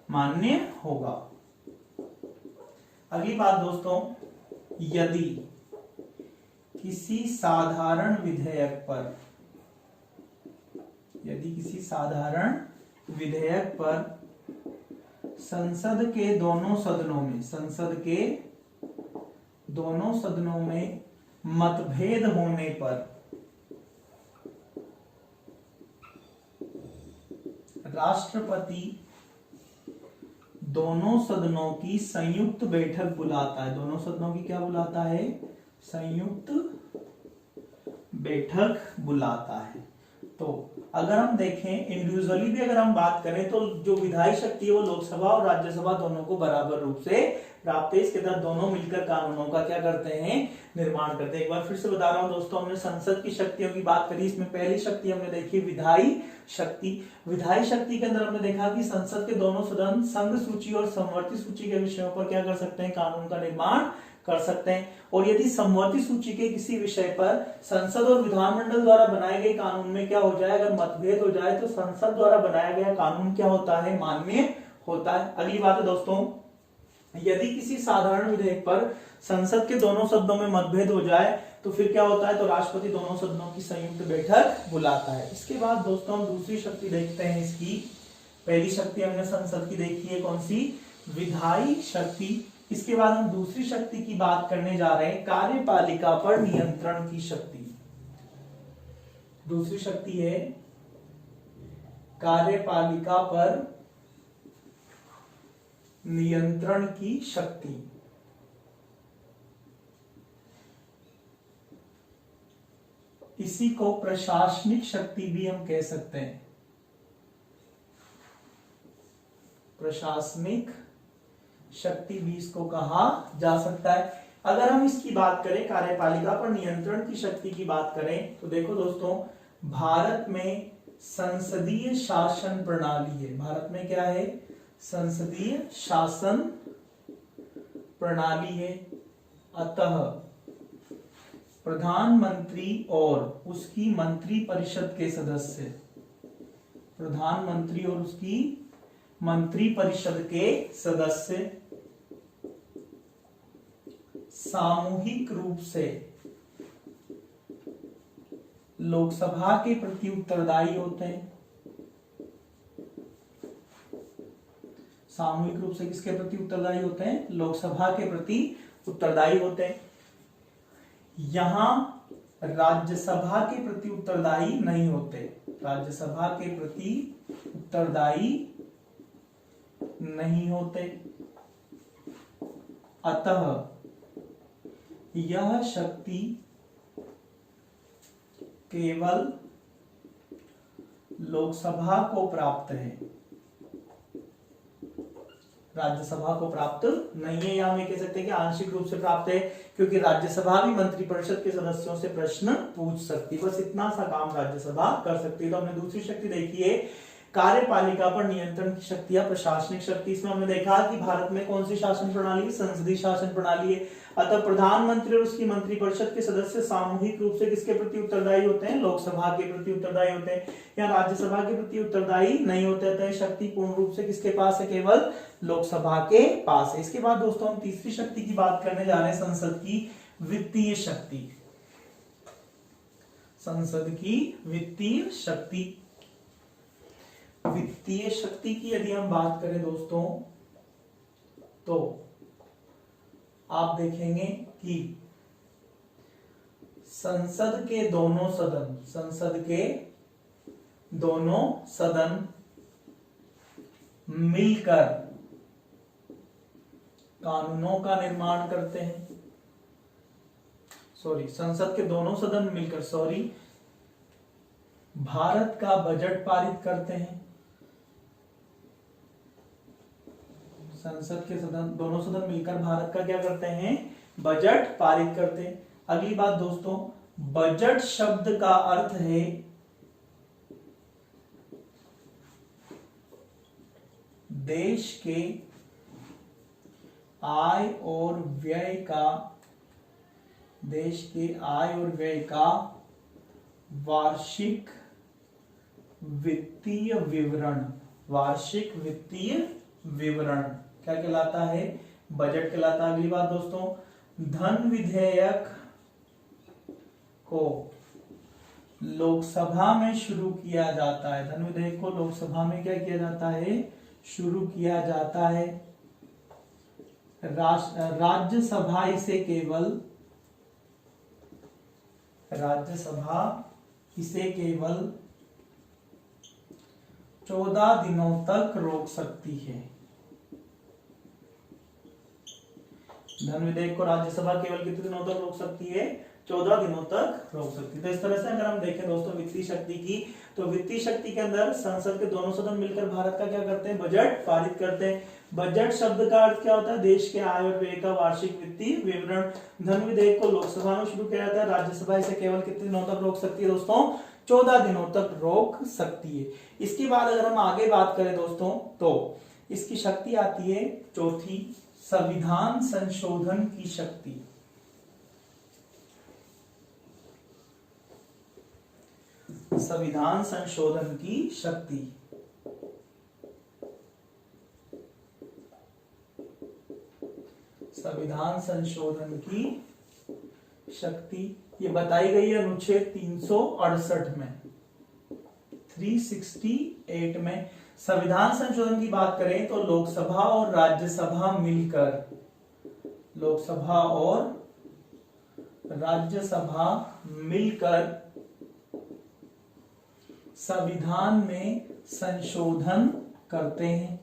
मान्य होगा। अगली बात दोस्तों, यदि किसी साधारण विधेयक पर संसद के दोनों सदनों में मतभेद होने पर राष्ट्रपति दोनों सदनों की संयुक्त बैठक बुलाता है। दोनों सदनों की क्या बुलाता है? संयुक्त बैठक बुलाता है। तो अगर हम देखें इंडिविजुअली भी अगर हम बात करें तो जो विधायी शक्ति है वो लोकसभा और राज्यसभा दोनों को बराबर रूप से प्राप्त है। इसके तहत दोनों मिलकर कानूनों का क्या करते हैं? निर्माण करते हैं। एक बार फिर से बता रहा हूं दोस्तों, हमने संसद की शक्तियों की बात करी। इसमें पहली शक्ति हमने देखी विधायी शक्ति। विधायी शक्ति के अंदर हमने देखा कि संसद के दोनों सदन संघ सूची और समवर्ती सूची के विषयों पर क्या कर सकते हैं? कानून का निर्माण कर सकते हैं। और यदि समवर्ती सूची के किसी विषय पर संसद और विधानमंडल द्वारा बनाए गए कानून में क्या हो जाए? अगर मतभेद हो जाए तो संसद द्वारा बनाया गया कानून क्या होता है? मान्य होता है। अगली बात है दोस्तों, यदि किसी साधारण विधेयक पर संसद के दोनों सदनों में मतभेद हो जाए तो फिर क्या होता है? तो राष्ट्रपति दोनों सदनों की संयुक्त बैठक बुलाता है। इसके बाद दोस्तों हम दूसरी शक्ति देखते हैं इसकी। पहली शक्ति हमने संसद की देखी है, कौन सी? विधायी शक्ति। इसके बाद हम दूसरी शक्ति की बात करने जा रहे हैं, कार्यपालिका पर नियंत्रण की शक्ति। दूसरी शक्ति है कार्यपालिका पर नियंत्रण की शक्ति। इसी को प्रशासनिक शक्ति भी हम कह सकते हैं। प्रशासनिक शक्ति भी इसको कहा जा सकता है। अगर हम इसकी बात करें, कार्यपालिका पर नियंत्रण की शक्ति की बात करें, तो देखो दोस्तों, भारत में संसदीय शासन प्रणाली है। भारत में क्या है? संसदीय शासन प्रणाली है। अतः प्रधानमंत्री और उसकी मंत्री परिषद के सदस्य, प्रधानमंत्री और उसकी मंत्री परिषद के सदस्य सामूहिक रूप से लोकसभा के प्रति उत्तरदायी होते हैं। सामूहिक रूप से किसके प्रति उत्तरदायी होते हैं? लोकसभा के प्रति उत्तरदायी होते हैं। यहां राज्यसभा के प्रति उत्तरदायी नहीं होते। राज्यसभा के प्रति उत्तरदायी नहीं होते। अतः यह शक्ति केवल लोकसभा को प्राप्त है, राज्यसभा को प्राप्त नहीं है। या हम ये कह सकते हैं कि आंशिक रूप से प्राप्त है, क्योंकि राज्यसभा भी मंत्रिपरिषद के सदस्यों से प्रश्न पूछ सकती है। बस इतना सा काम राज्यसभा कर सकती है। तो हमने दूसरी शक्ति देखी है कार्यपालिका पर नियंत्रण की शक्ति या प्रशासनिक शक्ति। इसमें हमने देखा कि भारत में कौन सी शासन प्रणाली है? संसदीय शासन प्रणाली है। अतः प्रधानमंत्री और उसकी मंत्रिपरिषद के सदस्य सामूहिक रूप से किसके प्रति उत्तरदायी होते हैं? लोकसभा के प्रति उत्तरदायी होते हैं, या राज्यसभा के प्रति उत्तरदायी नहीं होते। अतः शक्ति पूर्ण रूप से किसके पास है? केवल लोकसभा के पास है। इसके बाद दोस्तों हम तीसरी शक्ति की बात करने जा रहे हैं, संसद की वित्तीय शक्ति। संसद की वित्तीय शक्ति। वित्तीय शक्ति की यदि हम बात करें दोस्तों, तो आप देखेंगे कि संसद के दोनों सदन मिलकर कानूनों का निर्माण करते हैं। संसद के दोनों सदन मिलकर भारत का बजट पारित करते हैं। संसद के दोनों सदन मिलकर भारत का क्या करते हैं? बजट पारित करते हैं। अगली बात दोस्तों, बजट शब्द का अर्थ है देश के आय और व्यय का वार्षिक वित्तीय विवरण क्या कहलाता है? बजट कहलाता है। अगली बात दोस्तों, धन विधेयक को लोकसभा में शुरू किया जाता है। धन विधेयक को लोकसभा में क्या किया जाता है? शुरू किया जाता है। राज्यसभा इसे केवल 14 दिनों तक रोक सकती है। धन विधेयक को राज्यसभा केवल कितने दिनों तक रोक सकती है? 14 दिनों तक रोक सकती है। तो इस तरह से अगर हम देखें दोस्तों वित्तीय शक्ति की, तो वित्तीय शक्ति के अंदर संसद के दोनों सदन मिलकर भारत का क्या करते हैं? बजट पारित करते हैं। बजट शब्द का अर्थ क्या होता है? देश के आय और व्यय का वार्षिक वित्तीय विवरण। धन विधेयक को लोकसभा में शुरू किया जाता है, राज्यसभा इसे केवल कितने दिनों तक रोक सकती है दोस्तों? 14 दिनों तक रोक सकती है। इसके बाद अगर हम आगे बात करें दोस्तों, तो इसकी शक्ति आती है चौथी, संविधान संशोधन की शक्ति। संविधान संशोधन की शक्ति। संविधान संशोधन की शक्ति ये बताई गई है अनुच्छेद 368 में, 368 में। संविधान संशोधन की बात करें तो लोकसभा और राज्यसभा मिलकर संविधान में संशोधन करते हैं।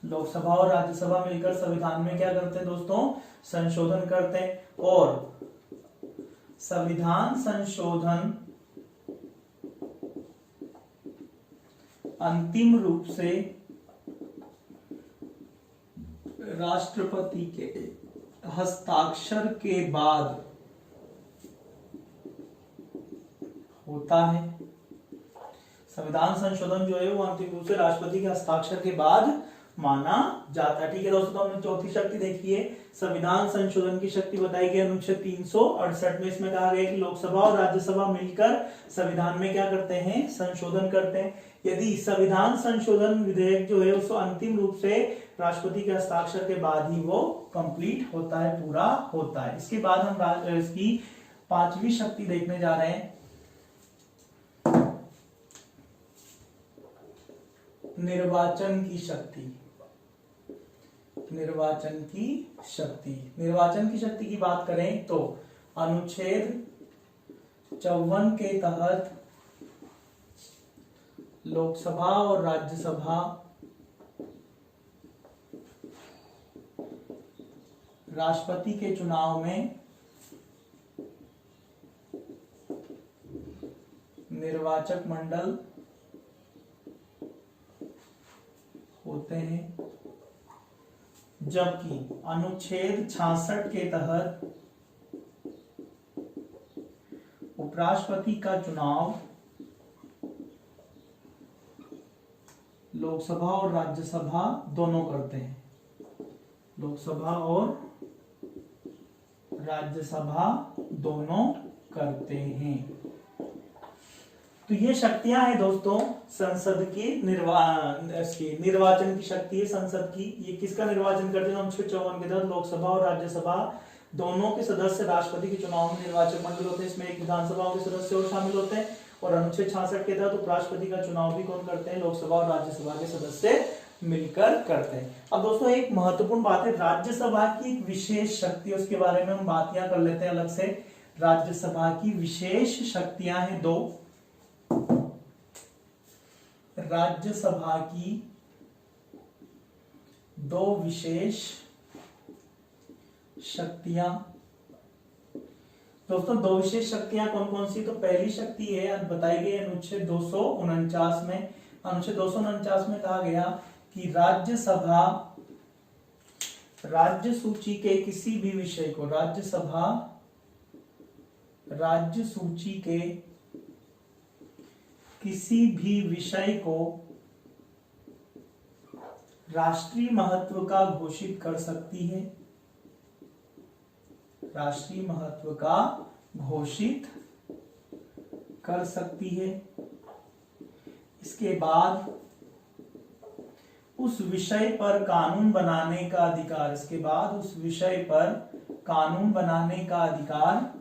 लोकसभा और राज्यसभा मिलकर संविधान में क्या करते हैं दोस्तों? संशोधन करते हैं। और संविधान संशोधन अंतिम रूप से राष्ट्रपति के हस्ताक्षर के बाद होता है। संविधान संशोधन जो है वो अंतिम रूप से राष्ट्रपति के हस्ताक्षर के बाद माना जाता है। ठीक है दोस्तों, तो हमने चौथी शक्ति देखी है, संविधान संशोधन की शक्ति बताई गई अनुच्छेद 368 में। इसमें कहा गया कि लोकसभा और राज्यसभा मिलकर संविधान में क्या करते हैं? संशोधन करते हैं। यदि संविधान संशोधन विधेयक जो है उसको अंतिम रूप से राष्ट्रपति के हस्ताक्षर के बाद ही वो कंप्लीट होता है, पूरा होता है। इसके बाद हम इसकी पांचवी शक्ति देखने जा रहे हैं, निर्वाचन की शक्ति। निर्वाचन की शक्ति की बात करें तो अनुच्छेद 54 के तहत लोकसभा और राज्यसभा राष्ट्रपति के चुनाव में निर्वाचक मंडल होते हैं, जबकि अनुच्छेद 66 के तहत उपराष्ट्रपति का चुनाव लोकसभा और राज्यसभा दोनों करते हैं। लोकसभा और राज्यसभा दोनों करते हैं। तो ये शक्तियां हैं दोस्तों संसद की निर्वाचन की शक्ति है संसद की। ये किसका निर्वाचन करते हैं? अनुच्छेद 54 के तहत लोकसभा और राज्यसभा दोनों के सदस्य राष्ट्रपति के चुनाव में निर्वाचक मंडल होते हैं। इसमें एक विधानसभा के सदस्य और शामिल होते हैं। और अनुच्छेद 66 के तहत उपराष्ट्रपति का चुनाव भी कौन करते हैं? लोकसभा और राज्यसभा के सदस्य मिलकर करते हैं। अब दोस्तों एक महत्वपूर्ण बात है, राज्यसभा की एक विशेष शक्ति, उसके बारे में हम बात कर लेते हैं अलग से। राज्यसभा की विशेष शक्तियां हैं दो। राज्यसभा की दो विशेष शक्तियां। दोस्तों दो विशेष शक्तियां कौन कौन सी? तो पहली शक्ति है बताई गई अनुच्छेद 249 में। अनुच्छेद 249 में कहा गया कि राज्यसभा राज्य सूची के किसी भी विषय को, राज्यसभा राज्य सूची के किसी भी विषय को राष्ट्रीय महत्व का घोषित कर सकती है। राष्ट्रीय महत्व का घोषित कर सकती है। इसके बाद उस विषय पर कानून बनाने का अधिकार, इसके बाद उस विषय पर कानून बनाने का अधिकार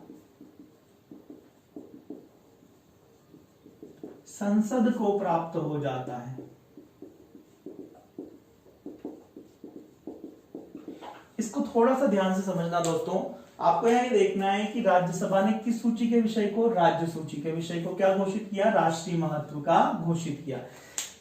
संसद को प्राप्त हो जाता है। इसको थोड़ा सा ध्यान से समझना दोस्तों। आपको यह देखना है कि राज्यसभा ने किस सूची के विषय को, राज्य सूची के विषय को क्या घोषित किया, राष्ट्रीय महत्व का घोषित किया।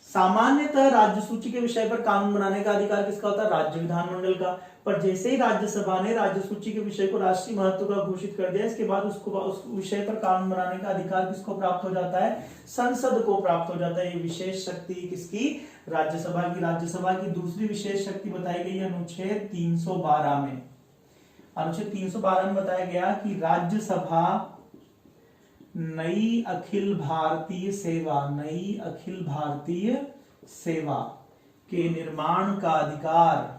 सामान्यतः राज्य सूची के विषय पर कानून बनाने का अधिकार किसका होता है, राज्य विधानमंडल का। पर जैसे ही राज्यसभा ने राज्य सूची के विषय को राष्ट्रीय महत्व का घोषित कर दिया, इसके बाद उसको उस विषय पर कानून बनाने का अधिकार किसको प्राप्त हो जाता है, संसद को प्राप्त हो जाता है। ये विशेष शक्ति किसकी, राज्यसभा की। राज्यसभा की दूसरी विशेष शक्ति बताई गई है अनुच्छेद 312 में। अनुच्छेद 312 में बताया गया कि राज्यसभा नई अखिल भारतीय सेवा के निर्माण का अधिकार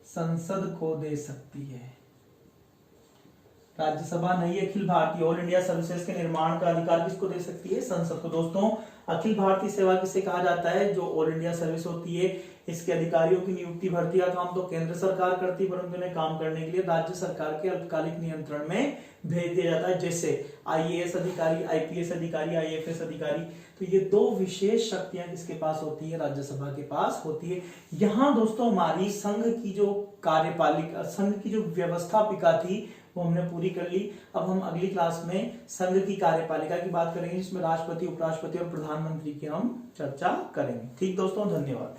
संसद को दे सकती है। राज्यसभा नई Akhil Bharatiya all India services के निर्माण का अधिकार किसको दे सकती है, संसद को। दोस्तों अखिल भारतीय सेवा किसे कहा जाता है, जो ऑल इंडिया सर्विस होती है। इसके अधिकारियों की नियुक्ति भर्ती का काम तो केंद्र सरकार करती है, परंतु इन्हें काम करने के लिए राज्य सरकार के अल्पकालिक नियंत्रण में भेज दिया जाता है, जैसे IAS अधिकारी, IPS अधिकारी, IFS अधिकारी। तो ये दो विशेष शक्तियां किसके पास होती है, राज्यसभा के पास होती है। यहाँ दोस्तों हमारी संघ की जो कार्यपालिका, संघ की जो व्यवस्थापिका थी वो हमने पूरी कर ली। अब हम अगली क्लास में संघ की कार्यपालिका की बात करेंगे, जिसमें राष्ट्रपति, उपराष्ट्रपति और प्रधानमंत्री की हम चर्चा करेंगे। ठीक दोस्तों, धन्यवाद।